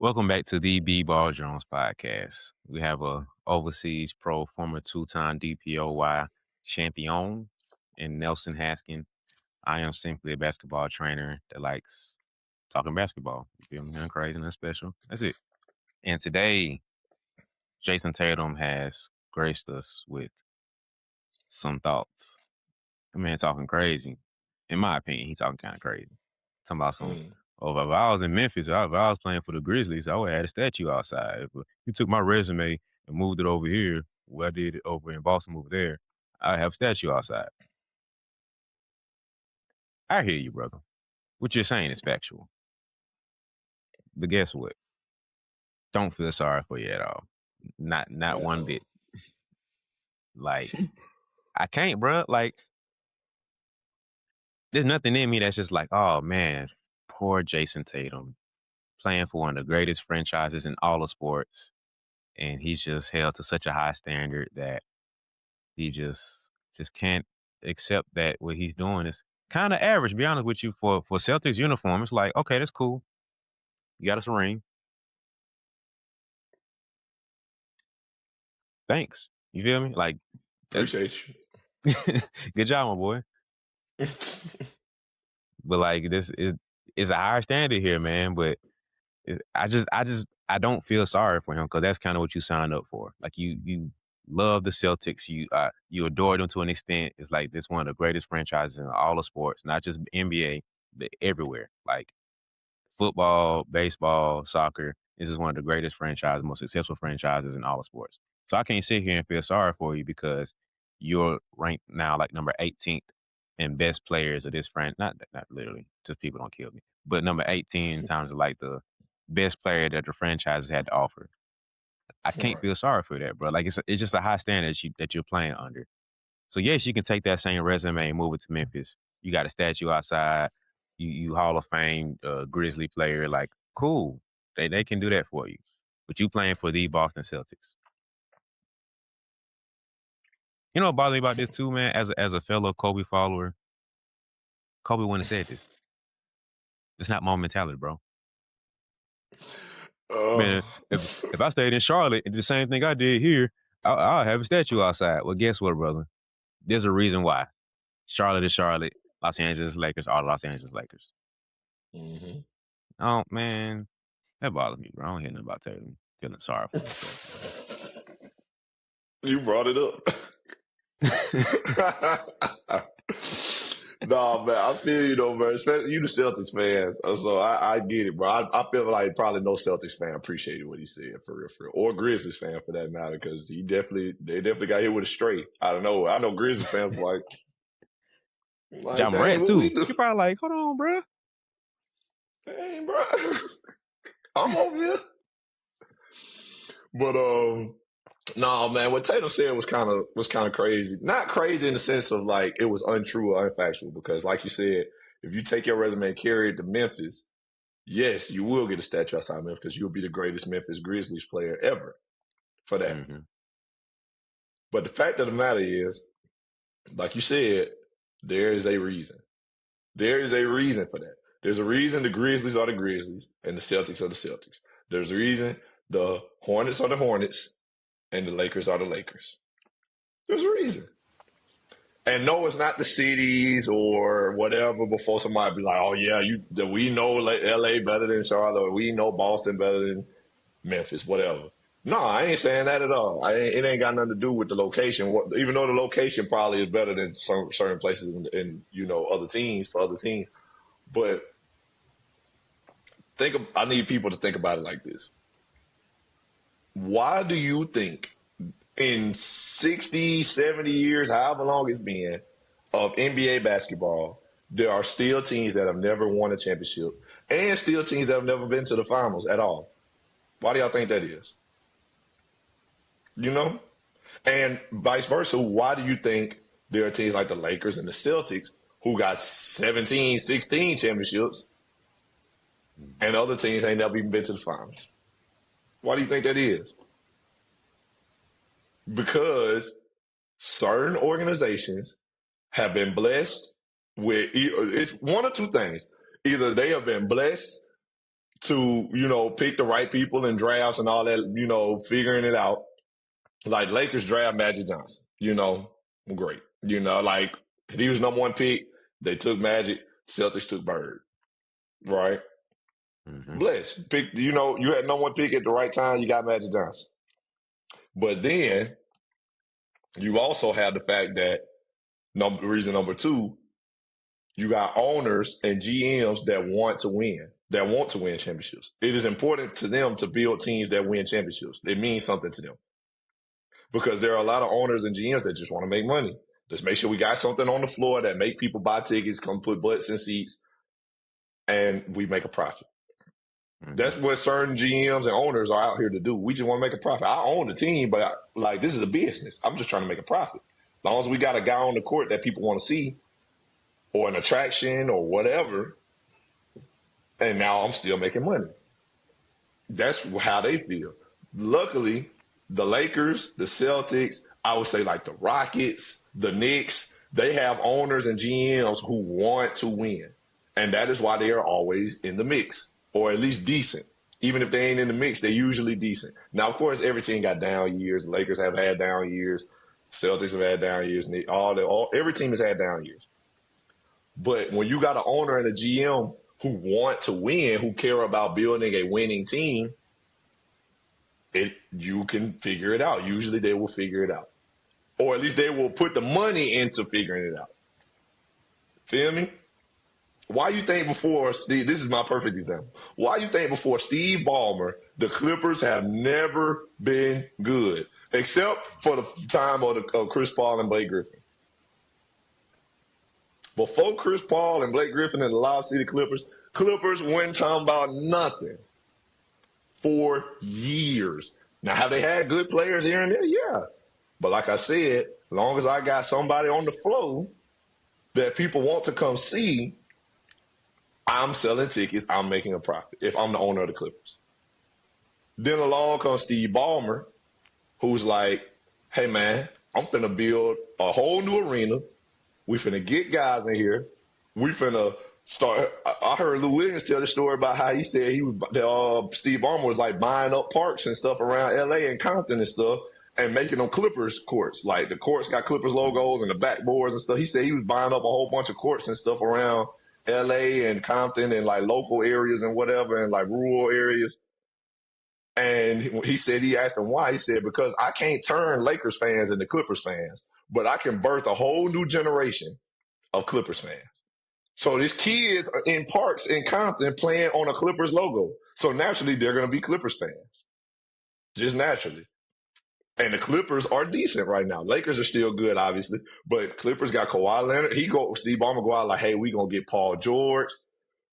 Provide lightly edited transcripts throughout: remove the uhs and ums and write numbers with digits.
Welcome back to the BeBall Jones podcast. We have a overseas pro, former two-time DPOY champion, in Nelson Haskin. I am simply a basketball trainer that likes talking basketball. You feel me? Nothing crazy, nothing special. That's it. And today, Jayson Tatum has graced us with some thoughts. The man talking crazy. In my opinion, he talking kind of crazy. Talking about some. Mm. Oh, if I was in Memphis, if I was playing for the Grizzlies, I would have had a statue outside. If you took my resume and moved it over here, where I did it over in Boston, over there, I have a statue outside. I hear you, brother. What you're saying is factual. But guess what? Don't feel sorry for you at all. Not one bit. Like, I can't, bro. Like, there's nothing in me that's just like, oh man, poor Jayson Tatum, playing for one of the greatest franchises in all of sports, and he's just held to such a high standard that he just can't accept that what he's doing is kind of average. To be honest with you, for Celtics uniform, it's like, okay, that's cool. You got us a ring. Thanks. You feel me? Like, Appreciate you. good job, my boy. But like, this is a higher standard here, man. But I don't feel sorry for him, because that's kind of what you signed up for. Like, you love the Celtics, you adore them to an extent. It's like this one of the greatest franchises in all of sports, not just NBA, but everywhere. Like football, baseball, soccer. This is one of the greatest franchises, most successful franchises in all of sports. So I can't sit here and feel sorry for you because you're ranked now like number 18th in best players of this not literally, just people don't kill me, but number 18 in terms of like the best player that the franchise had to offer. I can't feel sorry for that, bro. Like it's just a high standard that you're playing under. So yes, you can take that same resume and move it to Memphis. You got a statue outside. You Hall of Fame Grizzly player. Like, cool. They can do that for you. But you playing for the Boston Celtics. You know what bothers me about this too, man? As a fellow Kobe follower, Kobe wouldn't have said this. It's not my mentality, bro. Man, if I stayed in Charlotte and did the same thing I did here, I'll have a statue outside. Well, guess what, brother? There's a reason why. Charlotte is Charlotte. Los Angeles Lakers are the Los Angeles Lakers. Mm-hmm. Oh, man. That bothers me, bro. I don't hear nothing about Tatum feeling sorry for himself. You brought it up. Nah, man, I feel you though, man. Especially you, the Celtics fans. So I get it, bro. I feel like probably no Celtics fan appreciated what he said for real, or Grizzlies fan for that matter, because they definitely got hit with a straight. I don't know. I know Grizzlies fans like John Morant too. You're probably like, hold on, bro. Hey, bro, I'm over here. But no, man, what Tatum said was kind of crazy. Not crazy in the sense of like it was untrue or unfactual, because like you said, if you take your resume and carry it to Memphis, yes, you will get a statue outside Memphis because you'll be the greatest Memphis Grizzlies player ever for that. Mm-hmm. But the fact of the matter is, like you said, there is a reason. There is a reason for that. There's a reason the Grizzlies are the Grizzlies and the Celtics are the Celtics. There's a reason the Hornets are the Hornets and the Lakers are the Lakers. There's a reason. And no, it's not the cities or whatever before somebody be like, oh, yeah, we know L.A. better than Charlotte, or we know Boston better than Memphis, whatever. No, I ain't saying that at all. It ain't got nothing to do with the location, even though the location probably is better than certain places in other teams, for other teams. But I need people to think about it like this. Why do you think in 60, 70 years, however long it's been, of NBA basketball, there are still teams that have never won a championship and still teams that have never been to the finals at all? Why do y'all think that is? You know? And vice versa, why do you think there are teams like the Lakers and the Celtics who got 17, 16 championships and other teams ain't never even been to the finals? Why do you think that is? Because certain organizations have been blessed with, it's one or two things. Either they have been blessed to, pick the right people in drafts and all that, figuring it out. Like Lakers draft Magic Johnson, great. Like he was number one pick. They took Magic. Celtics took Bird, right? Mm-hmm. Bless. Pick, you had number one pick at the right time. You got Magic Johnson. But then you also have the fact that reason number two, you got owners and GMs that want to win championships. It is important to them to build teams that win championships. It means something to them because there are a lot of owners and GMs that just want to make money. Just make sure we got something on the floor that make people buy tickets, come put butts in seats, and we make a profit. Mm-hmm. That's what certain GMs and owners are out here to do. We just want to make a profit. I own the team, but this is a business. I'm just trying to make a profit. As long as we got a guy on the court that people want to see, or an attraction or whatever, and now I'm still making money. That's how they feel. Luckily, the Lakers, the Celtics, I would say like the Rockets, the Knicks, they have owners and GMs who want to win. And that is why they are always in the mix, or at least decent. Even if they ain't in the mix, they're usually decent. Now, of course, every team got down years. The Lakers have had down years. Celtics have had down years. Every team has had down years. But when you got an owner and a GM who want to win, who care about building a winning team, you can figure it out. Usually they will figure it out. Or at least they will put the money into figuring it out. Feel me? Why you think before Steve, this is my perfect example. Why you think before Steve Ballmer, the Clippers have never been good, except for the time of Chris Paul and Blake Griffin. Before Chris Paul and Blake Griffin and the Lob City Clippers weren't talking about nothing for years. Now, have they had good players here and there? Yeah. But like I said, as long as I got somebody on the floor that people want to come see, I'm selling tickets. I'm making a profit if I'm the owner of the Clippers. Then along comes Steve Ballmer, who's like, hey, man, I'm finna build a whole new arena. We finna get guys in here. We finna start. I heard Lou Williams tell the story about how he said Steve Ballmer was like buying up parks and stuff around LA and Compton and stuff and making them Clippers courts. Like the courts got Clippers logos and the backboards and stuff. He said he was buying up a whole bunch of courts and stuff around LA and Compton and like local areas and whatever and like rural areas. And he said, he asked him why. He said, because I can't turn Lakers fans into Clippers fans, but I can birth a whole new generation of Clippers fans. So these kids are in parks in Compton playing on a Clippers logo. So naturally, they're going to be Clippers fans. Just naturally. And the Clippers are decent right now. Lakers are still good, obviously. But Clippers got Kawhi Leonard. Steve Ballmer go out like, hey, we going to get Paul George.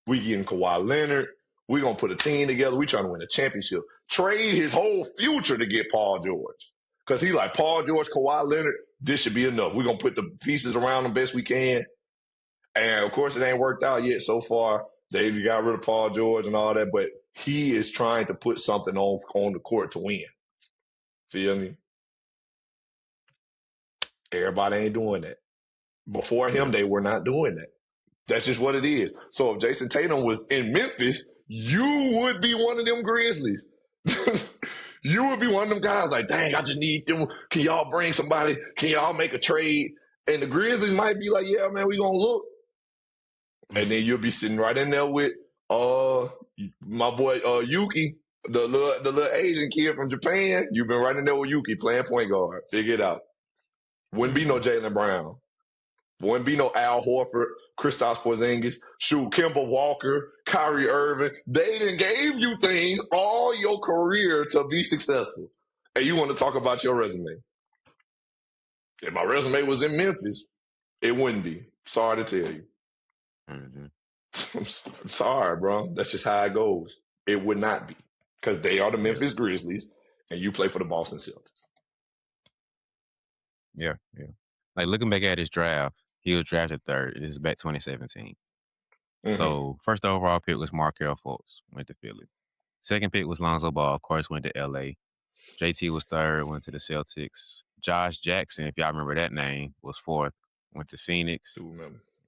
We getting Kawhi Leonard. We going to put a team together. We trying to win a championship. Trade his whole future to get Paul George. Because he like, Paul George, Kawhi Leonard, this should be enough. We're going to put the pieces around them best we can. And, of course, it ain't worked out yet so far. They got rid of Paul George and all that. But he is trying to put something on the court to win. Feel me? Everybody ain't doing that. Before him, they were not doing that. That's just what it is. So if Jayson Tatum was in Memphis, you would be one of them Grizzlies. You would be one of them guys like, dang, I just need them. Can y'all bring somebody? Can y'all make a trade? And the Grizzlies might be like, yeah, man, we going to look. And then you'll be sitting right in there with my boy Yuki, the little Asian kid from Japan. You've been right in there with Yuki playing point guard. Figure it out. Wouldn't be no Jaylen Brown. Wouldn't be no Al Horford, Kristaps Porzingis, Kemba Walker, Kyrie Irving. They done gave you things all your career to be successful. And you want to talk about your resume. If my resume was in Memphis, it wouldn't be. Sorry to tell you. Mm-hmm. I'm sorry, bro. That's just how it goes. It would not be. Because they are the Memphis Grizzlies, and you play for the Boston Celtics. Yeah. Like, looking back at his draft, he was drafted third. This is back 2017. Mm-hmm. So, first overall pick was Markelle Fultz, went to Philly. Second pick was Lonzo Ball, of course, went to LA. JT was third, went to the Celtics. Josh Jackson, if y'all remember that name, was fourth, went to Phoenix.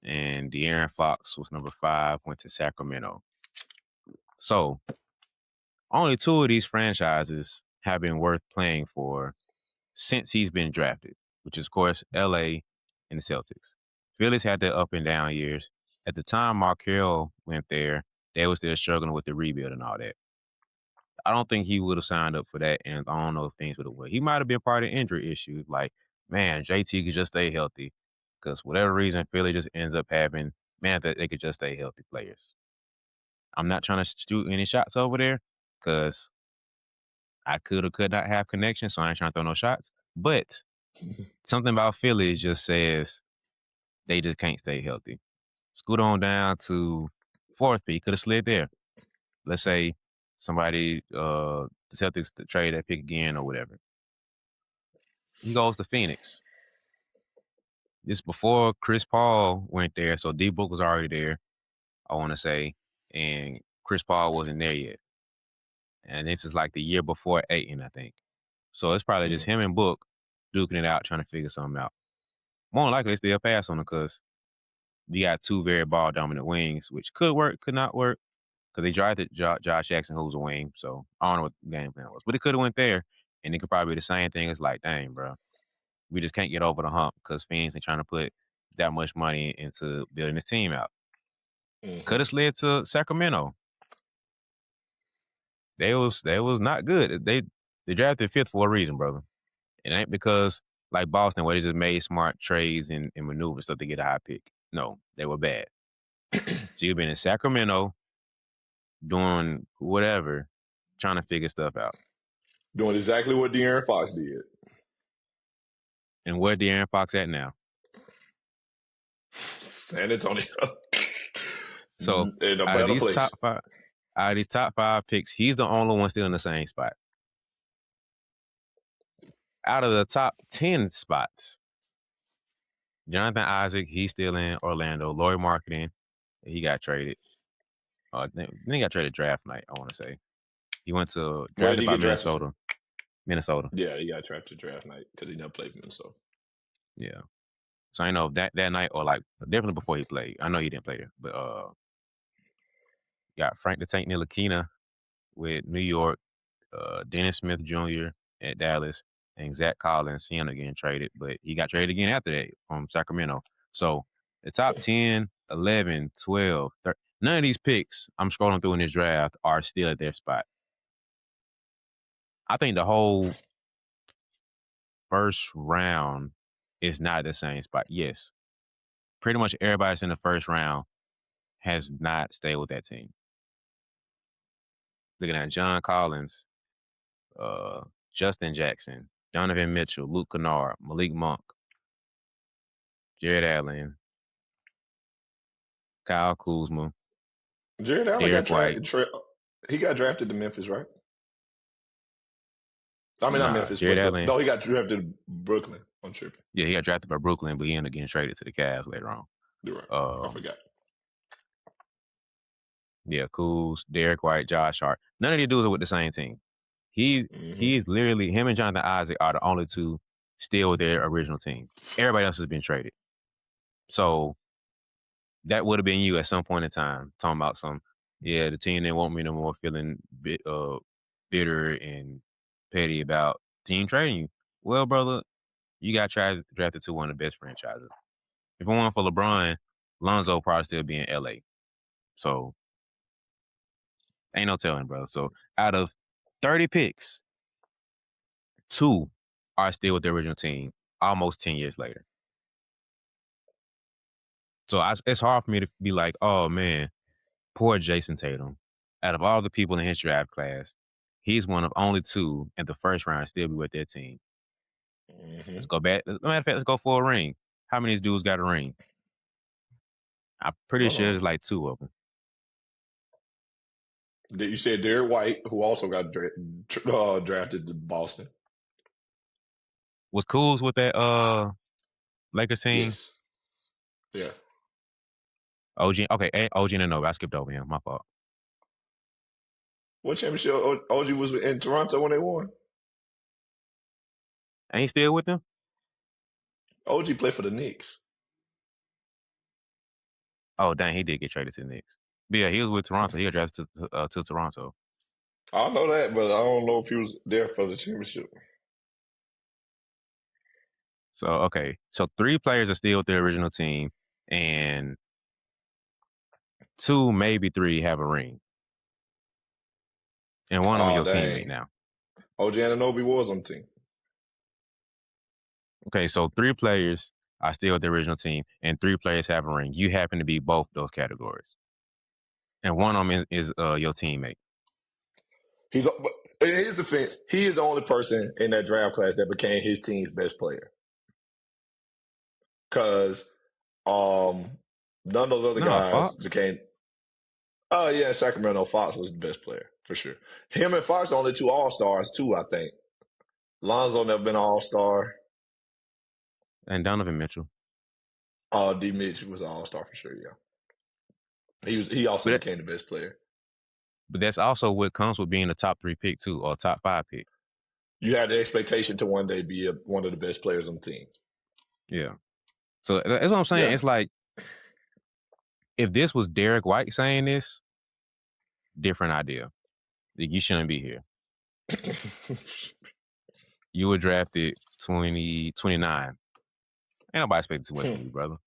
And De'Aaron Fox was number 5, went to Sacramento. So only two of these franchises have been worth playing for since he's been drafted, which is, of course, LA and the Celtics. Phillies had their up and down years. At the time Markelle went there, they were still struggling with the rebuild and all that. I don't think he would have signed up for that, and I don't know if things would have went. He might have been part of injury issues. Like, man, JT could just stay healthy. Because whatever reason, Philly just ends up having, man, that they could just stay healthy players. I'm not trying to shoot any shots over there because I could or could not have connections, so I ain't trying to throw no shots. But something about Philly just says they just can't stay healthy. Scoot on down to fourth pick. Could have slid there. Let's say somebody, the Celtics trade that pick again or whatever. He goes to Phoenix. This before Chris Paul went there, so D Book was already there, I want to say, and Chris Paul wasn't there yet. And this is like the year before Ayton, I think. So it's probably just him and Book duking it out, trying to figure something out. More than likely, they'll pass on him because you got two very ball dominant wings, which could work, could not work, because they drafted Josh Jackson, who's a wing. So I don't know what the game plan was, but it could have went there, and it could probably be the same thing. It's like, dang, bro, we just can't get over the hump because Phoenix ain't trying to put that much money into building this team out. Could have slid to Sacramento. They was not good. They drafted fifth for a reason, brother. It ain't because like Boston where they just made smart trades and maneuvers stuff to get a high pick. No, they were bad. So you've been in Sacramento doing whatever, trying to figure stuff out. Doing exactly what De'Aaron Fox did. And where De'Aaron Fox at now? San Antonio. So in a out of better these place. top five picks, he's the only one still in the same spot. Out of the top 10 spots, Jonathan Isaac, he's still in Orlando. Lauri Markkanen, he got traded. Then he got traded draft night, I want to say. He went to Where did drafted he by get drafted? Minnesota. Yeah, he got drafted draft night because he never played for Minnesota. Yeah. So I know that night or like definitely before he played. I know he didn't play there, but got Frank the Tank Ntilikina with New York, Dennis Smith Jr. at Dallas, and Zach Collins, he ended up getting traded, but he got traded again after that from Sacramento. So the top 10, 11, 12, 13, none of these picks I'm scrolling through in this draft are still at their spot. I think the whole first round is not the same spot. Yes, pretty much everybody that's in the first round has not stayed with that team. Looking at John Collins, Justin Jackson, Donovan Mitchell, Luke Kennard, Malik Monk, Jared Allen, Kyle Kuzma, Jared Allen got Derek White. he got drafted to Memphis, right? I mean, not Nah, Memphis, Jared but Allen. no, he got drafted to Brooklyn. I'm tripping. Yeah, he got drafted by Brooklyn, but he ended up getting traded to the Cavs later on. You're right. I forgot. Yeah, Kuz, Derek White, Josh Hart. None of these dudes are with the same team. He's literally, him and Jonathan Isaac are the only two still with their original team. Everybody else has been traded. So that would have been you at some point in time talking about the team didn't want me no more, feeling bitter and petty about team trading you. Well, brother, you got drafted to one of the best franchises. If it weren't for LeBron, Lonzo probably still be in LA. So ain't no telling, bro. So out of 30 picks, 2 are still with the original team almost 10 years later. So it's hard for me to be like, oh man, poor Jayson Tatum. Out of all the people in his draft class, he's one of only 2 in the first round still be with their team. Let's go back. Matter of fact, let's go for a ring. How many dudes got a ring? I'm pretty sure there's like 2 of them. You said Derek White, who also got drafted to Boston. Was Kuz with that Lakers team? Yes. Yeah. OG, okay, OG and no, I skipped over him. My fault. What championship OG was in Toronto when they won? Ain't he still with them? OG played for the Knicks. Oh, dang, he did get traded to the Knicks. Yeah, he was with Toronto. He got drafted to Toronto. I know that, but I don't know if he was there for the championship. So okay, so 3 players are still with the original team, and 2, maybe 3, have a ring, and one of them Oh your teammate dang. now. OG Anunoby was on the team. Okay, so 3 players are still with the original team, and 3 players have a ring. You happen to be both those categories, and one of them is your teammate. But in his defense, he is the only person in that draft class that became his team's best player. Because none of those other No, guys Fox. became. Oh yeah, Sacramento Fox was the best player for sure. Him and Fox the only 2 All Stars too. I think Lonzo never been an All Star. And Donovan Mitchell. D Mitch was an All Star for sure. Yeah, He also But became the best player. but that's also what comes with being a top 3 pick too, or top 5 pick. You had the expectation to one day be one of the best players on the team. Yeah. So that's what I'm saying. Yeah. It's like if this was Derek White saying this, different idea. Like, you shouldn't be here. You were drafted 29. Ain't nobody expecting too much from you, brother.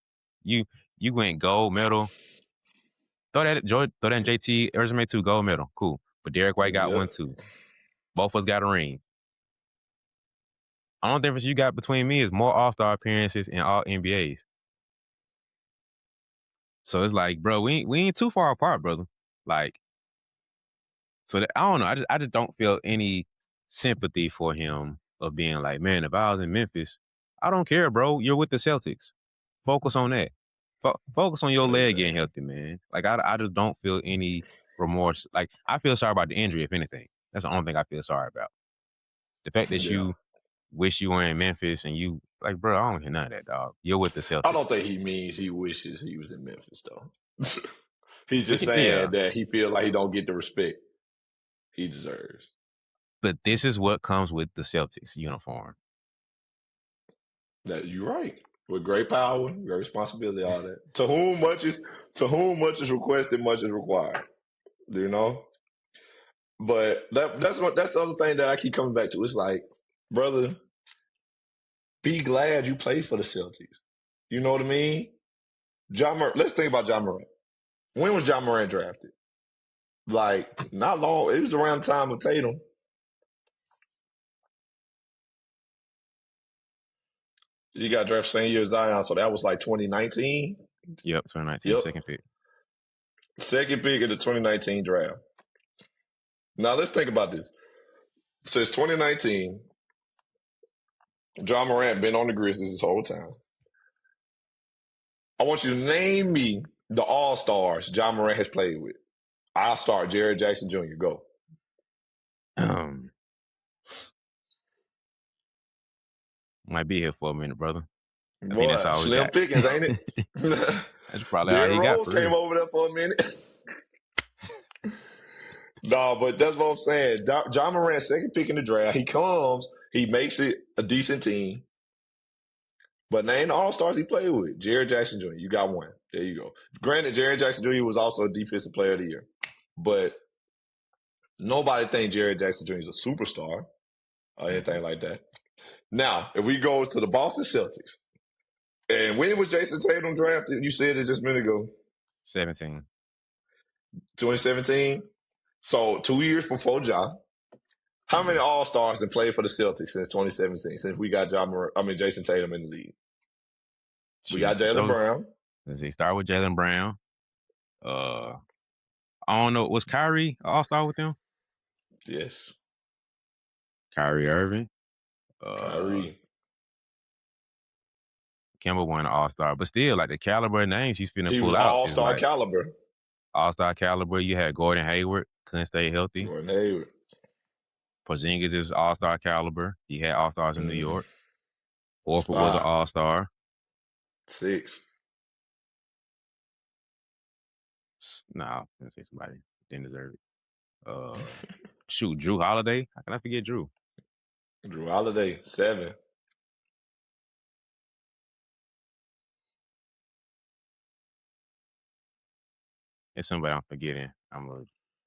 You went gold medal. Throw that in JT resume too, gold medal. Cool. But Derek White got Yep. one too. Both of us got a ring. Only difference you got between me is more All-Star appearances and all NBAs. So it's like, bro, we ain't too far apart, brother. Like, so that, I don't know. I just don't feel any sympathy for him of being like, man, if I was in Memphis, I don't care, bro. You're with the Celtics. Focus on that. Focus on your leg getting Exactly. healthy, man. Like, I just don't feel any remorse. Like, I feel sorry about the injury, if anything. That's the only thing I feel sorry about. The fact that Yeah. you wish you were in Memphis and you, like, bro, I don't hear none of that, dog. You're with the I don't Celtics. think he means he wishes he was in Memphis though. He's just Yeah. saying that he feels like he don't get the respect he deserves. But this is what comes with the Celtics uniform. That you're right. With great power, great responsibility, all that. To whom much is requested, much is required. You know? But that's the other thing that I keep coming back to. It's like, brother, be glad you played for the Celtics. You know what I mean? Let's think about John Morant. When was John Morant drafted? Like, not long. It was around the time of Tatum. He got drafted same year as Zion, so that was like 2019. Yep, 2019, Yep. second pick. Second pick of the 2019 draft. Now let's think about this. Since 2019, John Morant been on the Grizzlies this whole time. I want you to name me the All-Stars John Morant has played with. I'll start Jared Jackson Jr. Go. Might be here for a minute, brother. I think that's Boy, all we slim got. pickings, ain't it? That's probably all Derrick he got Rose for came real. over there for a minute. No, but that's what I'm saying. John Morant, second pick in the draft. He comes, he makes it a decent team. But name the All-Stars he played with. Jared Jackson Jr., you got one. There you go. Granted, Jared Jackson Jr. was also a defensive player of the year. But nobody thinks Jared Jackson Jr. is a superstar or anything like that. Now, if we go to the Boston Celtics, and when was Jayson Tatum drafted? You said it just a minute ago. 17. 2017. So 2 years before John. How many All-Stars have played for the Celtics since 2017? Since we got Jayson Tatum in the league. We got Jaylen Brown. Let's see. Start with Jaylen Brown. I don't know. Was Kyrie All-Star with them? Yes. Kyrie Irving. Kyrie. Kemba won an All-Star, but still, like the caliber of names he's finna He was pull out is All-Star like caliber. All-Star caliber. You had Gordon Hayward, couldn't stay healthy. Gordon Hayward. Porzingis is All-Star caliber. He had All-Stars in New York. Horford was an 5. All-Star. 6. Nah, I'm gonna say somebody didn't deserve it. Shoot, Drew Holiday. How can I forget Drew? Drew Holiday, 7. It's somebody I'm forgetting.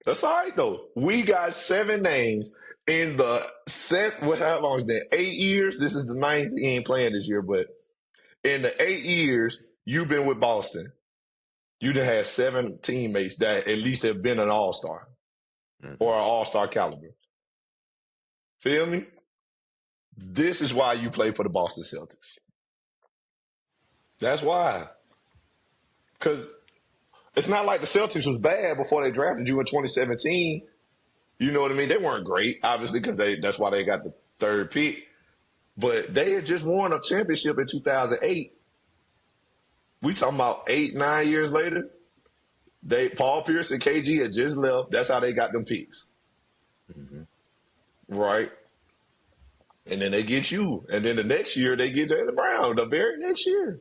That's all right though. We got 7 names in the set. What? How long is that? 8 years. This is the ninth. He ain't playing this year, but in the 8 years you've been with Boston, you done had 7 teammates that at least have been an all-star or an all-star caliber. Feel me? This is why you play for the Boston Celtics. That's why. Because it's not like the Celtics was bad before they drafted you in 2017. You know what I mean? They weren't great, obviously, because that's why they got the 3rd pick. But they had just won a championship in 2008. We talking about 8, 9 years later. Paul Pierce and KG had just left. That's how they got them picks. Mm-hmm. Right? And then they get you. And then the next year they get Jaylen Brown. The very next year.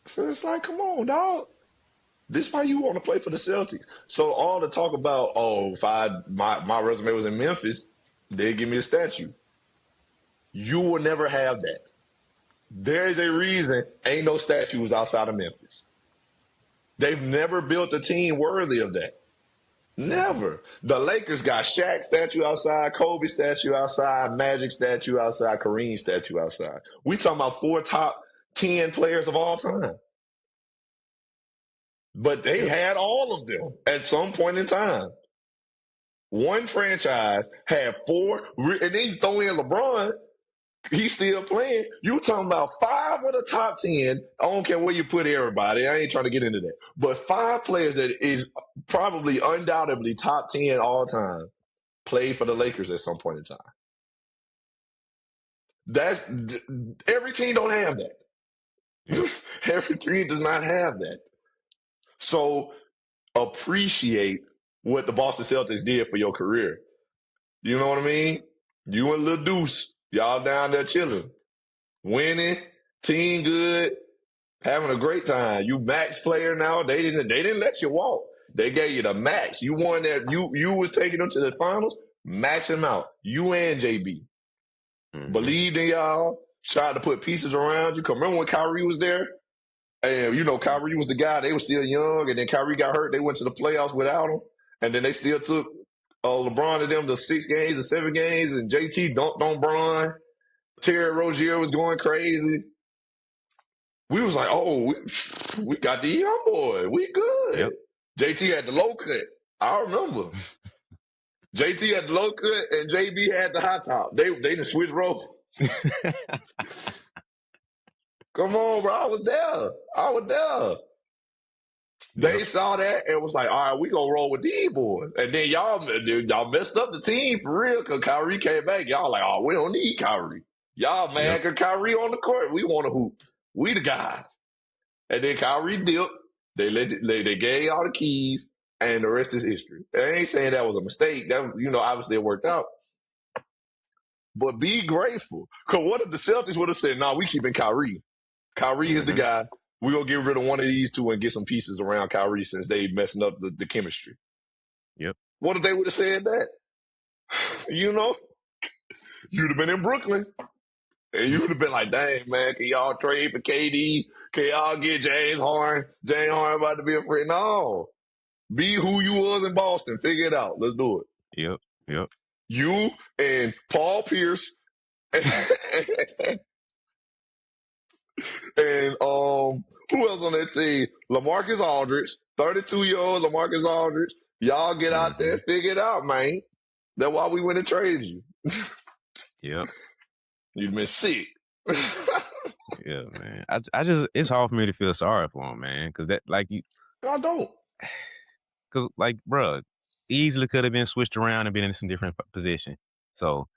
So it's like, come on, dog. This is why you want to play for the Celtics. So all the talk about, if my resume was in Memphis, they'd give me a statue. You will never have that. There's a reason ain't no statues outside of Memphis. They've never built a team worthy of that. Never. The Lakers got Shaq statue outside, Kobe statue outside, Magic statue outside, Kareem statue outside. We talking about 4 top 10 players of all time. But they had all of them at some point in time. One franchise had 4, and then you throw in LeBron, he's still playing. You talking about 5 of the top 10. I don't care where you put everybody. I ain't trying to get into that. But 5 players that is probably undoubtedly top 10 all time played for the Lakers at some point in time. Every team don't have that. Every team does not have that. So appreciate what the Boston Celtics did for your career. You know what I mean? You and Lil Deuce, y'all down there chilling, winning, team good, having a great time. You max player now. They didn't let you walk. They gave you the max. You won that. You was taking them to the finals. Max him out. You and JB believed in y'all. Tried to put pieces around you. Cause remember when Kyrie was there? And, Kyrie was the guy. They were still young. And then Kyrie got hurt. They went to the playoffs without him. And then they still took LeBron to them to 6 games or 7 games. And JT dunked on Bron. Terry Rozier was going crazy. We was like, we got the young boy. We good. Yep. JT had the low cut. I remember. JT had the low cut and JB had the high top. They done switched roles. Come on, bro. I was there. They saw that and was like, all right, we gonna roll with these boys. And then y'all messed up the team for real because Kyrie came back. Y'all like, we don't need Kyrie. Y'all mad because Kyrie on the court. We want to hoop. We the guys. And then Kyrie dipped. They gave y'all the keys, and the rest is history. I ain't saying that was a mistake. That obviously it worked out. But be grateful. Because what if the Celtics would have said, we keeping Kyrie. Kyrie is the guy. We're going to get rid of one of these 2 and get some pieces around Kyrie since they messing up the chemistry. Yep. What if they would have said that? You'd have been in Brooklyn. And you would have been like, dang, man, can y'all trade for KD? Can y'all get James Harden? James Harden about to be a friend. No. Be who you was in Boston. Figure it out. Let's do it. Yep. You and Paul Pierce and who else on that team? LaMarcus Aldridge, 32-year-old LaMarcus Aldridge. Y'all get out there, figure it out, man. That's why we went and traded you. Yep. You've been sick. Yeah, man. I just it's hard for me to feel sorry for him, man, because that I don't. Because bruh, easily could have been switched around and been in some different position. So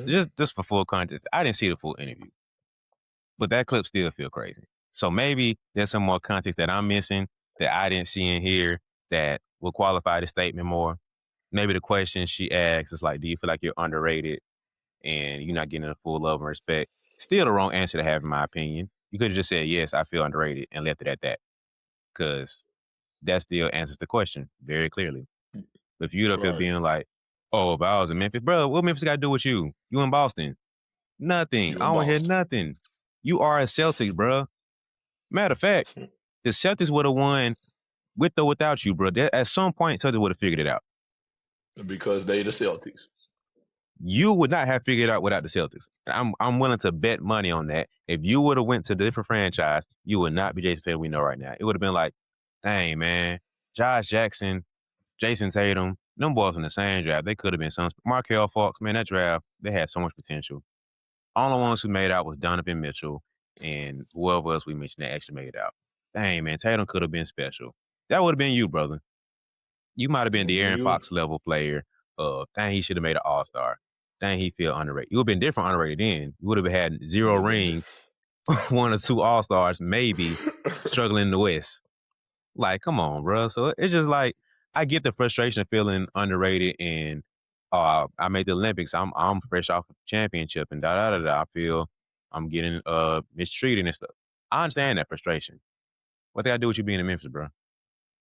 just for full context, I didn't see the full interview, but that clip still feel crazy. So maybe there's some more context that I'm missing that I didn't see in here that will qualify the statement more. Maybe the question she asks is like, do you feel like you're underrated and you're not getting the full love and respect? Still the wrong answer to have, in my opinion. You could have just said, yes, I feel underrated and left it at that. Because that still answers the question very clearly. But if you'd up here being like, if I was in Memphis, bro, what Memphis got to do with you? You in Boston? Nothing. I don't want to hear nothing. You are a Celtic, bro. Matter of fact, the Celtics would have won with or without you, bro. At some point, Celtics would have figured it out. Because they the Celtics. You would not have figured it out without the Celtics. I'm willing to bet money on that. If you would have went to a different franchise, you would not be Jayson Tatum we know right now. It would have been like, dang, man, Josh Jackson, Jayson Tatum, them boys in the same draft. They could have been some. Markelle Fultz, man, that draft, they had so much potential. Only ones who made out was Donovan Mitchell and whoever else we mentioned that actually made out. Dang, man, Tatum could have been special. That would have been you, brother. You might have been the Aaron Fox level player. Dang, he should have made an All-Star. Dang, he feel underrated. You would have been different underrated then. You would have had 0 rings, 1 or 2 All-Stars, maybe, struggling in the West. Like, come on, bro. So it's just like, I get the frustration of feeling underrated and I made the Olympics. I'm fresh off a championship and da da da da. I feel I'm getting mistreated and stuff. I understand that frustration. What they got to do with you being in Memphis, bro?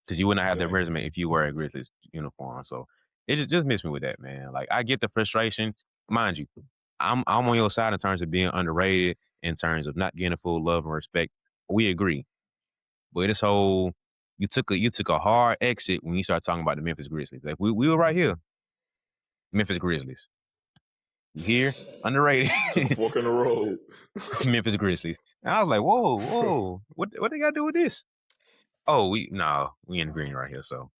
Because you would not have that resume if you were a Grizzlies uniform. So it just missed me with that, man. Like I get the frustration. Mind you, I'm on your side in terms of being underrated, in terms of not getting full love and respect. We agree. But this whole you took a hard exit when you start talking about the Memphis Grizzlies. Like we were right here. Memphis Grizzlies. You here? Underrated. Took a fork in the road. Memphis Grizzlies. And I was like, whoa. What they gotta do with this? Oh, we in green right here, so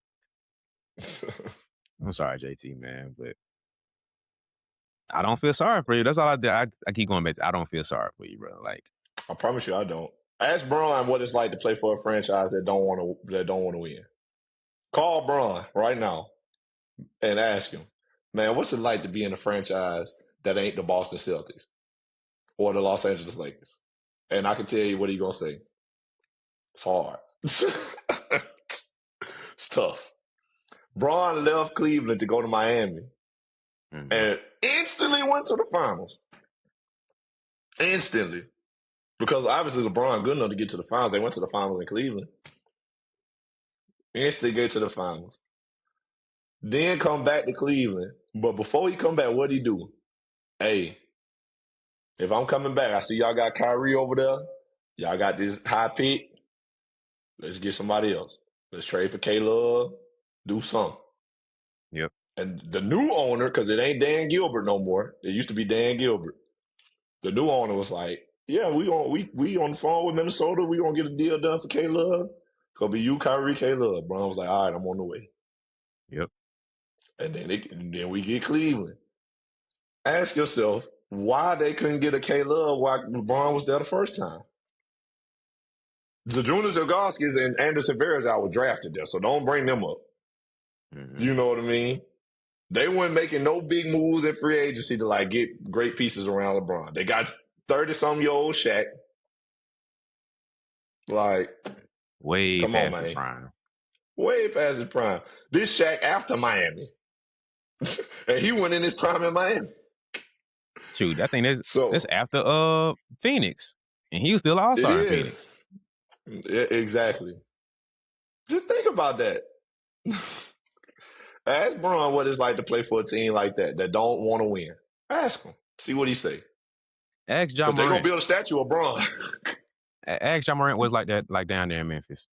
I'm sorry, JT, man, but I don't feel sorry for you. That's all I did. I keep going back to I don't feel sorry for you, bro. Like I promise you I don't. Ask Bron what it's like to play for a franchise that don't want to win. Call Bron right now and ask him, man, what's it like to be in a franchise that ain't the Boston Celtics or the Los Angeles Lakers? And I can tell you what he's gonna say. It's hard. It's tough. Bron left Cleveland to go to Miami and instantly went to the finals. Instantly. Because obviously LeBron good enough to get to the finals. They went to the finals in Cleveland. Instantly get to the finals. Then come back to Cleveland. But before he come back, what'd he do? Hey, if I'm coming back, I see y'all got Kyrie over there. Y'all got this high pick. Let's get somebody else. Let's trade for K-Love. Do something. Yep. And the new owner, because it ain't Dan Gilbert no more. It used to be Dan Gilbert. The new owner was like, yeah, we on the phone with Minnesota. We gonna get a deal done for K-Love. Gonna be you, Kyrie, K-Love. Bron was like, all right, I'm on the way. Yep. And then we get Cleveland. Ask yourself why they couldn't get a K-Love while LeBron was there the first time. Zydrunas Ilgauskas and Anderson Varejao were drafted there, so don't bring them up. Mm-hmm. You know what I mean? They weren't making no big moves in free agency to like get great pieces around LeBron. They got 30-some-year-old Shaq. Like, way come past on, man. His prime. Way past his prime. This Shaq after Miami. And he went in his prime in Miami. Shoot, I think that's after Phoenix. And he was still All-Star in Phoenix. Exactly. Just think about that. Ask Bron what it's like to play for a team like that don't want to win. Ask him. See what he say. Ask John Morant. They're going to build a statue of Bron. Ask John Morant was like that, like down there in Memphis.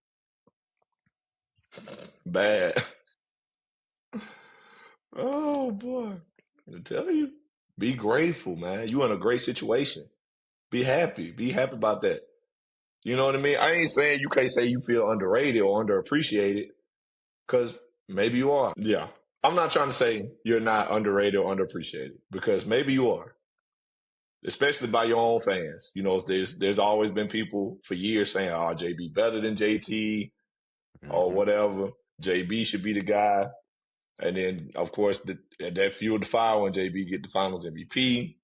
Bad. Oh, boy. I tell you. Be grateful, man. You in a great situation. Be happy. Be happy about that. You know what I mean? I ain't saying you can't say you feel underrated or underappreciated, because maybe you are. Yeah. I'm not trying to say you're not underrated or underappreciated, because maybe you are, especially by your own fans. You know, there's always been people for years saying, oh, JB better than JT or whatever. JB should be the guy. And then, of course, that fueled the fire when JB get the finals MVP.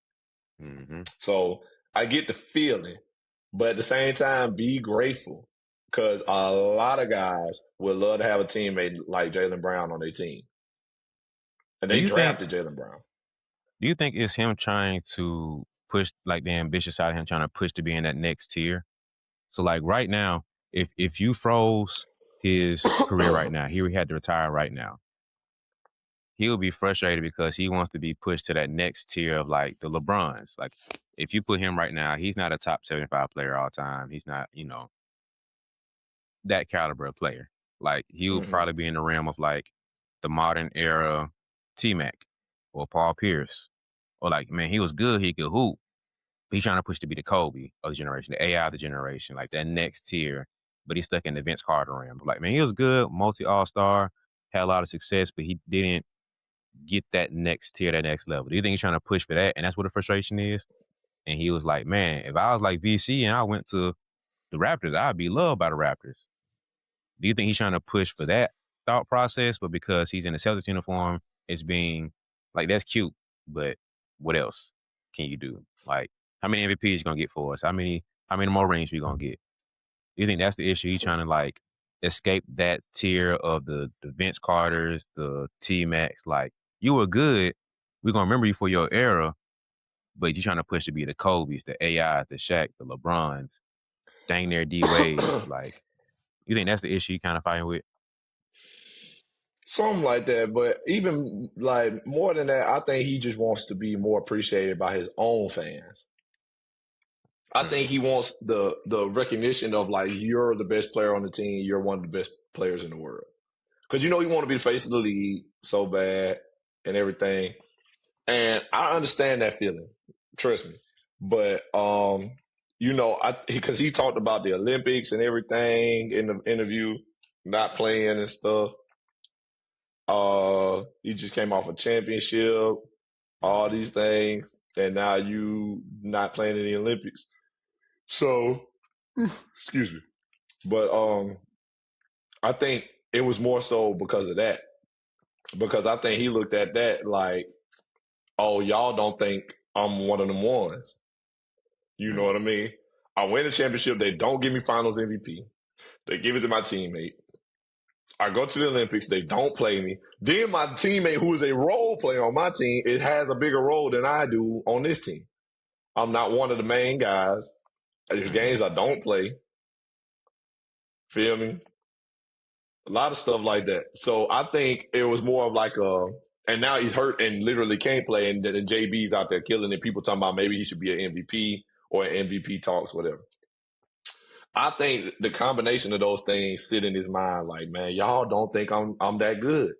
Mm-hmm. So I get the feeling. But at the same time, be grateful, because a lot of guys would love to have a teammate like Jaylen Brown on their team. And they drafted Jaylen Brown. Do you think it's him trying to push, like the ambitious side of him trying to push to be in that next tier? So like right now, if you froze his career right now, he had to retire right now, he'll be frustrated because he wants to be pushed to that next tier of like the LeBrons. Like if you put him right now, he's not a top 75 player all time. He's not, that caliber of player. Like, he would Mm-hmm. probably be in the realm of, like, the modern era T-Mac or Paul Pierce. Or, like, man, he was good, he could hoop. But he's trying to push to be the Kobe of the generation, the AI of the generation, like, that next tier, but he's stuck in the Vince Carter realm. Like, man, he was good, multi-all-star, had a lot of success, but he didn't get that next tier, that next level. Do you think he's trying to push for that, and that's what the frustration is? And he was like, man, if I was like VC and I went to the Raptors, I'd be loved by the Raptors. Do you think he's trying to push for that thought process? But because he's in a Celtics uniform, it's being like, that's cute, but what else can you do? Like, how many MVPs you gonna get for us? How many more rings you gonna get? Do you think that's the issue? He's trying to like escape that tier of the Vince Carters, the T Max. Like, you were good. We're gonna remember you for your era, but you're trying to push to be the Kobe's, the AI, the Shaq, the LeBrons, dang near D Wade's. Like, you think that's the issue you kind of fighting with? Something like that, but even like more than that, I think he just wants to be more appreciated by his own fans. I think Mm, he wants the recognition of like, you're the best player on the team, you're one of the best players in the world. Because you want to be the face of the league so bad and everything. And I understand that feeling. Trust me. But because he talked about the Olympics and everything in the interview, not playing and stuff. He just came off a championship, all mm, these things, and now you not playing in the Olympics. So, excuse me. But I think it was more so because of that. Because I think he looked at that like, oh, y'all don't think I'm one of them ones. You know mm. what I mean? I win a championship. They don't give me finals MVP. They give it to my teammate. I go to the Olympics. They don't play me. Then my teammate, who is a role player on my team, it has a bigger role than I do on this team. I'm not one of the main guys. There's games Mhm. I don't play. Feel me? A lot of stuff like that. So I think it was more of like and now he's hurt and literally can't play, and the JB's out there killing it. People talking about maybe he should be an MVP or an MVP talks, whatever. I think the combination of those things sit in his mind, like, man, y'all don't think I'm that good.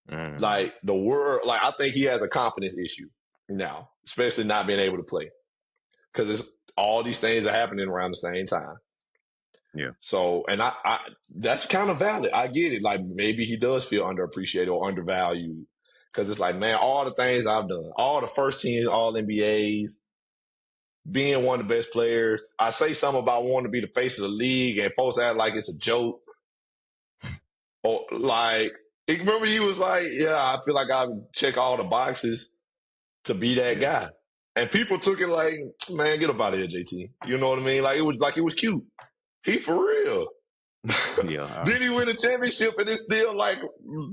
Mm. Like the world, like I think he has a confidence issue now, especially not being able to play because it's all these things are happening around the same time. Yeah. So, and I that's kind of valid. I get it. Like maybe he does feel underappreciated or undervalued because it's like, man, all the things I've done, all the first team, all NBAs, being one of the best players. I say something about wanting to be the face of the league, and folks act like it's a joke. Or like, remember he was like, "Yeah, I feel like I check all the boxes to be that Yeah. guy," and people took it like, "Man, get up out of here, JT." You know what I mean? Like it was cute. He for real. Yeah. Then he win a championship, and it's still like,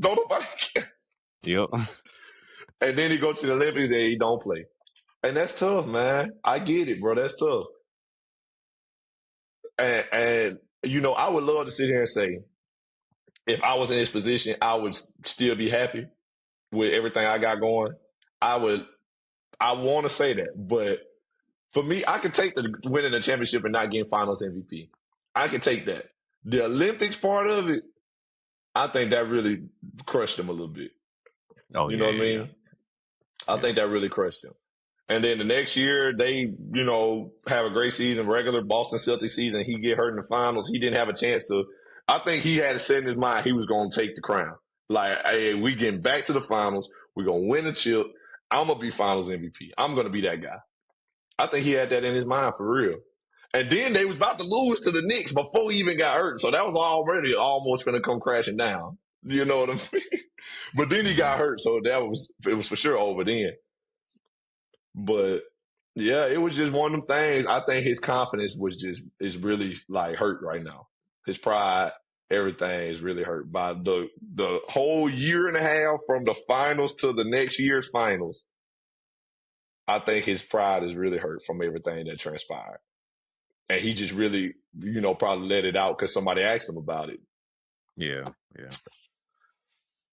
don't nobody care. Yep. And then he go to the Olympics and he don't play, and that's tough, man. I get it, bro. That's tough. And I would love to sit here and say, if I was in his position, I would still be happy with everything I got going. I would. I want to say that, but for me, I could take the winning the championship and not getting Finals MVP. I can take that. The Olympics part of it, I think that really crushed him a little bit. Oh You yeah, know what I yeah, yeah, mean? I yeah. think that really crushed him. And then the next year, they, have a great season, regular Boston Celtics season. He get hurt in the finals. He didn't have a chance to. I think he had it set in his mind he was going to take the crown. Like, hey, we getting back to the finals. We're going to win a chip. I'm going to be finals MVP. I'm going to be that guy. I think he had that in his mind for real. And then they was about to lose to the Knicks before he even got hurt. So that was already almost going to come crashing down. You know what I mean? But then he got Mhm. hurt. So it was for sure over then. But yeah, it was just one of them things. I think his confidence is really like hurt right now. His pride, everything is really hurt by the whole year and a half from the finals to the next year's finals. I think his pride is really hurt from everything that transpired. And he just really, probably let it out because somebody asked him about it. Yeah, yeah.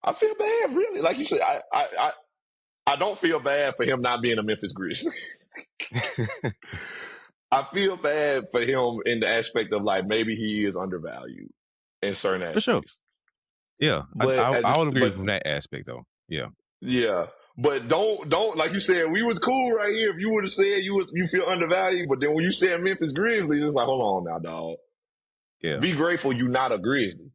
I feel bad, really. Like you said, I don't feel bad for him not being a Memphis Grizzly. I feel bad for him in the aspect of like maybe he is undervalued. in certain For sure. aspects. Yeah, But I would agree but from that aspect though. Yeah, yeah. But don't like you said, we was cool right here. If you would have said you feel undervalued, but then when you said Memphis Grizzlies, it's like, hold on now, dog. yeah, Be grateful you not a Grizzly.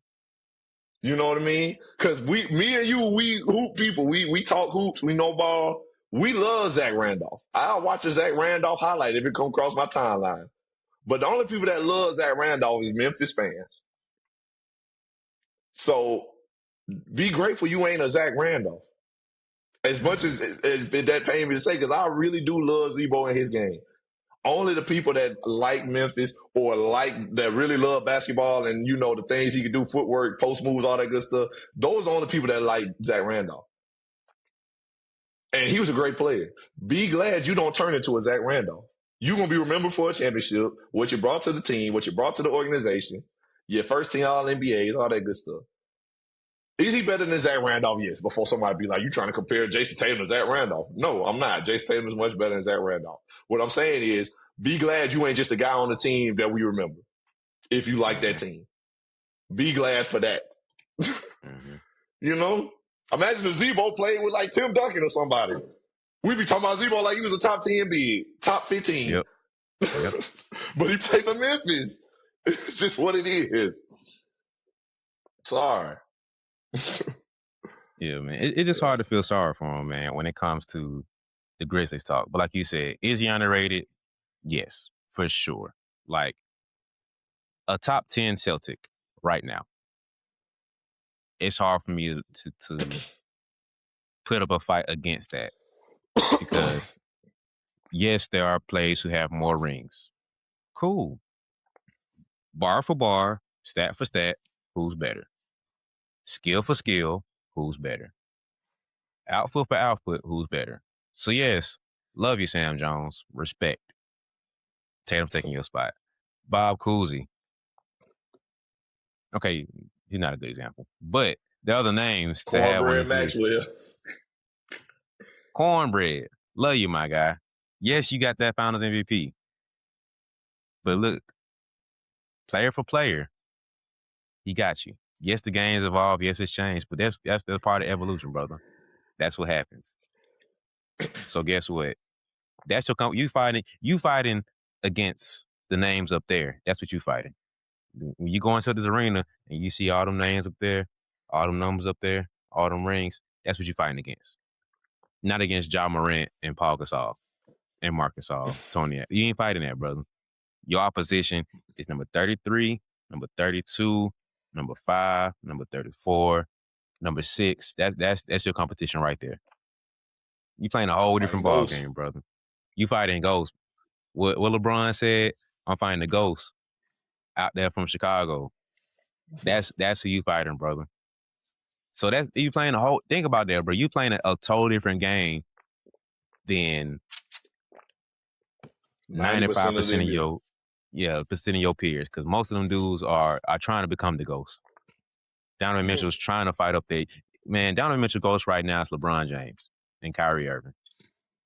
You know what I mean? Because me and you, we hoop people. We talk hoops. We know ball. We love Zach Randolph. I'll watch a Zach Randolph highlight if it come across my timeline. But the only people that love Zach Randolph is Memphis fans. So be grateful you ain't a Zach Randolph. As much as that pains me to say, because I really do love Zebo in his game. Only the people that like Memphis or that really love basketball and the things he can do, footwork, post moves, all that good stuff. Those are the only people that like Zach Randolph. And he was a great player. Be glad you don't turn into a Zach Randolph. You're going to be remembered for a championship, what you brought to the team, what you brought to the organization, your first team All NBAs, all that good stuff. Is he better than Zach Randolph? Yes. Before somebody be like, you trying to compare Jayson Tatum to Zach Randolph? No, I'm not. Jayson Tatum is much better than Zach Randolph. What I'm saying is, be glad you ain't just a guy on the team that we remember. If you like that team, be glad for that. Imagine if Zebo played with like Tim Duncan or somebody. We'd be talking about Zebo like he was a top 10 big, top 15. Yep. But he played for Memphis. It's just what it is. Sorry. Yeah, man. It's just hard to feel sorry for him, man, when it comes to the Grizzlies talk. But like you said, is he underrated? Yes, for sure. Like a top 10 Celtic right now. It's hard for me to put up a fight against that because yes, there are players who have more rings. Cool. Bar for bar, stat for stat, who's better? Skill for skill, who's better? Output for output, who's better? So yes, love you, Sam Jones. Respect. Tatum taking your spot. Bob Cousy. Okay, he's not a good example. But the other names to have on Cornbread this list. Maxwell. Cornbread. Love you, my guy. Yes, you got that Finals MVP. But look, player for player, he got you. Yes, the game's evolved. Yes, it's changed. But that's the part of evolution, brother. That's what happens. So guess what? That's your you fighting against the names up there. That's what you fighting. When you go into this arena and you see all them names up there, all them numbers up there, all them rings, that's what you're fighting against. Not against Ja Morant and Paul Gasol and Marc Gasol, Tony. You ain't fighting that, brother. Your opposition is number 33, number 32, number 5, number 34, number 6. That's your competition right there. You playing a whole different ball game, brother. You fighting ghosts. What LeBron said, I'm fighting the ghost out there from Chicago. That's who you fighting, brother. So that's you playing think about that, bro. You playing a total different game than 95% of your peers, because most of them dudes are trying to become the ghost. Donovan Mitchell's trying to fight up there. Man, Donovan Mitchell ghost right now is LeBron James and Kyrie Irving.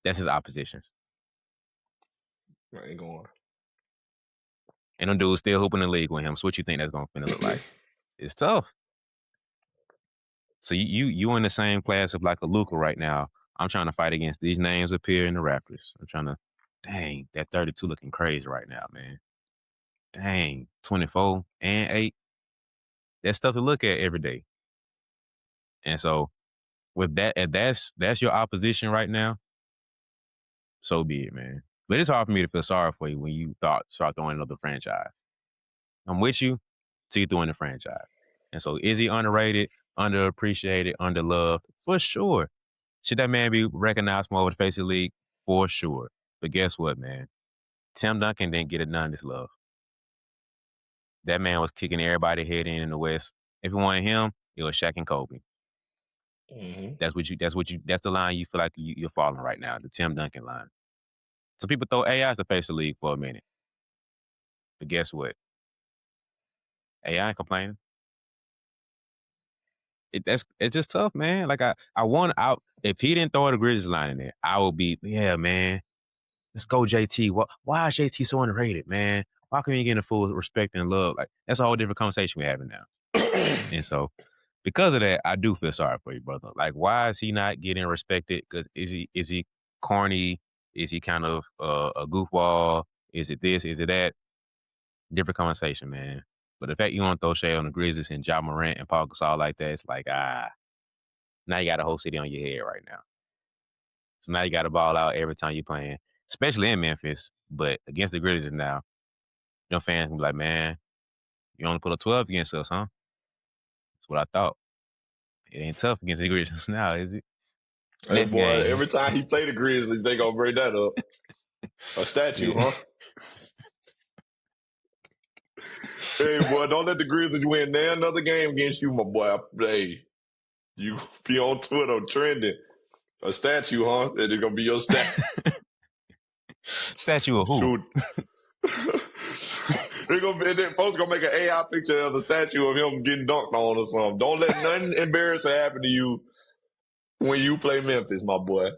That's his oppositions. I ain't going. And them dudes still hooping the league with him. So what you think that's going to look like? It's tough. So you in the same class of like a Luka right now. I'm trying to fight against these names up here in the Raptors. I'm trying to, dang, that 32 looking crazy right now, man. Dang, 24 and 8. That's stuff to look at every day. And so with that, if that's your opposition right now, so be it, man. But it's hard for me to feel sorry for you when you start throwing another franchise. I'm with you till you throw in the franchise. And so is he underrated, underappreciated, underloved? For sure. Should that man be recognized more over the face of the league? For sure. But guess what, man? Tim Duncan didn't get none of this love. That man was kicking everybody head in the West. If it wasn't him, it was Shaq and Kobe. Mm-hmm. That's the line you feel like you're following right now, the Tim Duncan line. So people throw AI as the face of the league for a minute. But guess what? AI ain't complaining. It's just tough, man. Like I want out. If he didn't throw the Grizzlies line in there, I would be, yeah, man. Let's go, JT. Why is JT so underrated, man? Why can you get the full respect and love? Like that's a whole different conversation we're having now. And so, because of that, I do feel sorry for you, brother. Like, why is he not getting respected? Because is he corny? Is he kind of a goofball? Is it this? Is it that? Different conversation, man. But the fact you want to throw shade on the Grizzlies and Ja Morant and Paul Gasol like that, it's like, now you got a whole city on your head right now. So now you got to ball out every time you're playing, especially in Memphis. But against the Grizzlies now, your fans can be like, man, you only put a 12 against us, huh? That's what I thought. It ain't tough against the Grizzlies now, is it? Hey, Next boy, game. every time he play the Grizzlies, they gonna bring that up. A statue, Yeah. huh? Hey, boy, don't let the Grizzlies win another game against you, my boy. Hey, you be on Twitter trending. A statue, huh? It's gonna be your statue. Statue of who? Shoot. Folks gonna make an AI picture of a statue of him getting dunked on or something. Don't let nothing embarrassing happen to you when you play Memphis, my boy.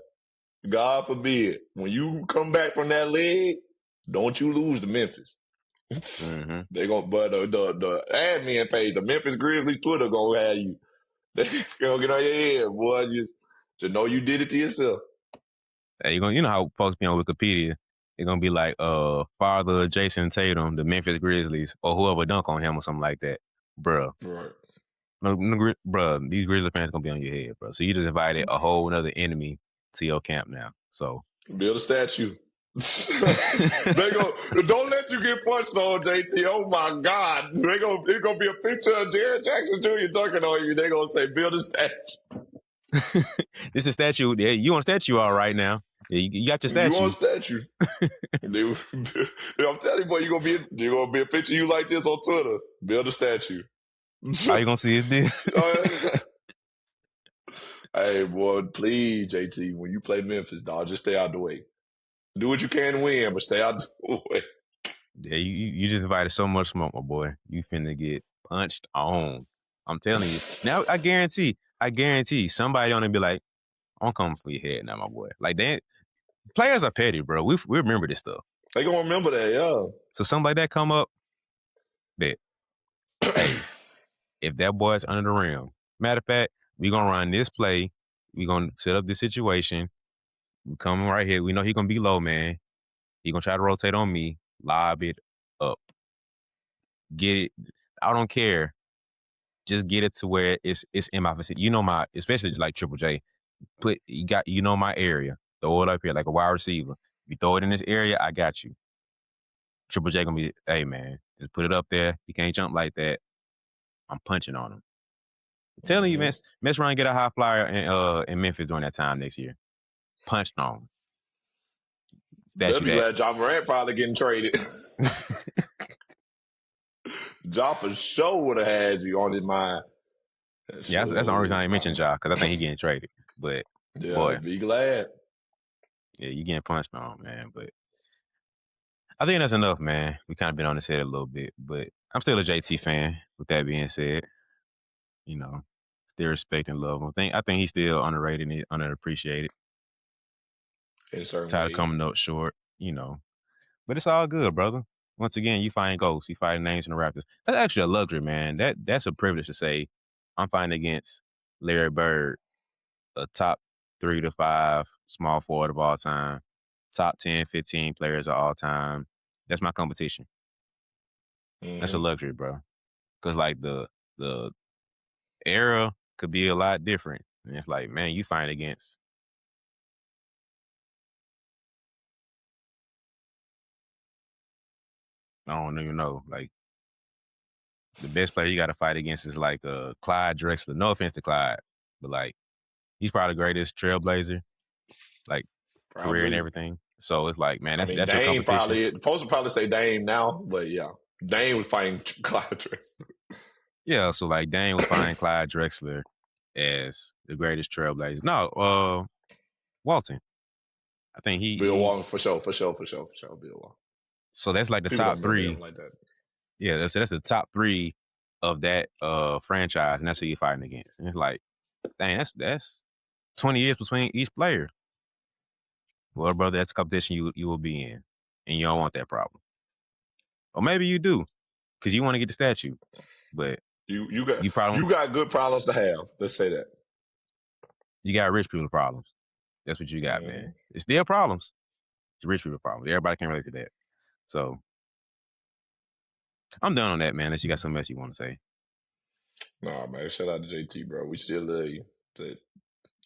God forbid. When you come back from that leg, don't you lose to Memphis. Mm-hmm. They gonna, but the admin page, the Memphis Grizzlies Twitter gonna have you. They gonna get on your head, boy. Just know you did it to yourself. Hey, you know how folks be on Wikipedia. They're gonna be like, father of Jayson Tatum, the Memphis Grizzlies, or whoever dunk on him or something like that, bruh. Right. No, bruh, these Grizzly fans gonna be on your head, bro. So you just invited a whole other enemy to your camp now. So build a statue. They go. Don't let you get punched on, JT. Oh my God! It's gonna be a picture of Jared Jackson Jr. dunking on you. They gonna say, build a statue. This is a statue. Yeah, you want a statue all right now. Yeah, you got your statue. You want a statue? Dude, I'm telling you, boy, you're gonna be a picture of you like this on Twitter. Build a statue. All you gonna see is this. Hey, boy, please, JT, when you play Memphis, dog, just stay out the way. Do what you can to win, but stay out the way. Yeah, you just invited so much smoke, my boy. You finna get punched on. I'm telling you. Now, I guarantee somebody on it be like, I'm coming for your head now, my boy. Like, players are petty, bro. We remember this stuff. They gonna remember that, yeah. So something like that come up, that, hey, if that boy's under the rim, matter of fact, we gonna run this play. We gonna set up this situation. We coming right here. We know he gonna be low, man. He gonna try to rotate on me, lob it up. Get it. I don't care. Just get it to where it's in my vicinity. You know especially like Triple J. My area. Throw it up here like a wide receiver. If you throw it in this area, I got you. Triple J gonna be, hey man, just put it up there. He can't jump like that. I'm punching on him. I'm telling you, man, mess around and get a high flyer in Memphis during that time next year. Punched on him. They'll be glad Ja Morant probably getting traded. Ja for sure would have had you on his mind. Yeah, that's the only reason I ain't mentioned Ja, because I think he getting traded. But yeah, boy, be glad. Yeah, you getting punched on, man. But I think that's enough, man. We kind of been on his head a little bit, but I'm still a JT fan. With that being said, still respect and love him. I think he's still underrated and underappreciated. In certain Tired ways. of coming up short, But it's all good, brother. Once again, you find ghosts. You find names in the Raptors. That's actually a luxury, man. That's a privilege to say I'm fighting against Larry Bird, a top 3 to 5 small forward of all time, top 10, 15 players of all time. That's my competition. That's a luxury, bro. Because like the era could be a lot different. And it's like, man, you fight against I don't even know. Like the best player you got to fight against is like Clyde Drexler. No offense to Clyde, but like he's probably the greatest trailblazer, like career and everything. So it's like, man, that's your Dame competition. Folks would probably say Dame now, but yeah, Dame was fighting Clyde Drexler. Yeah, so like Dame was fighting Clyde Drexler as the greatest trailblazer. No, Walton. I think Bill Walton for sure. Bill Walton. So that's like the People top 3. Like that. Yeah, that's the top 3 of that franchise, and that's who you're fighting against. And it's like, dang, that's 20 years between each player. Well, brother, that's the competition you will be in, and you don't want that problem. Or maybe you do, because you want to get the statue. But You You got good problems to have. Let's say that. got rich people problems. That's what you got, man. Mm-hmm. It's still problems. It's rich people problems. Everybody can relate to that. So I'm done on that, man. Unless you got something else you want to say. Nah, man. Shout out to JT, bro. We still love you.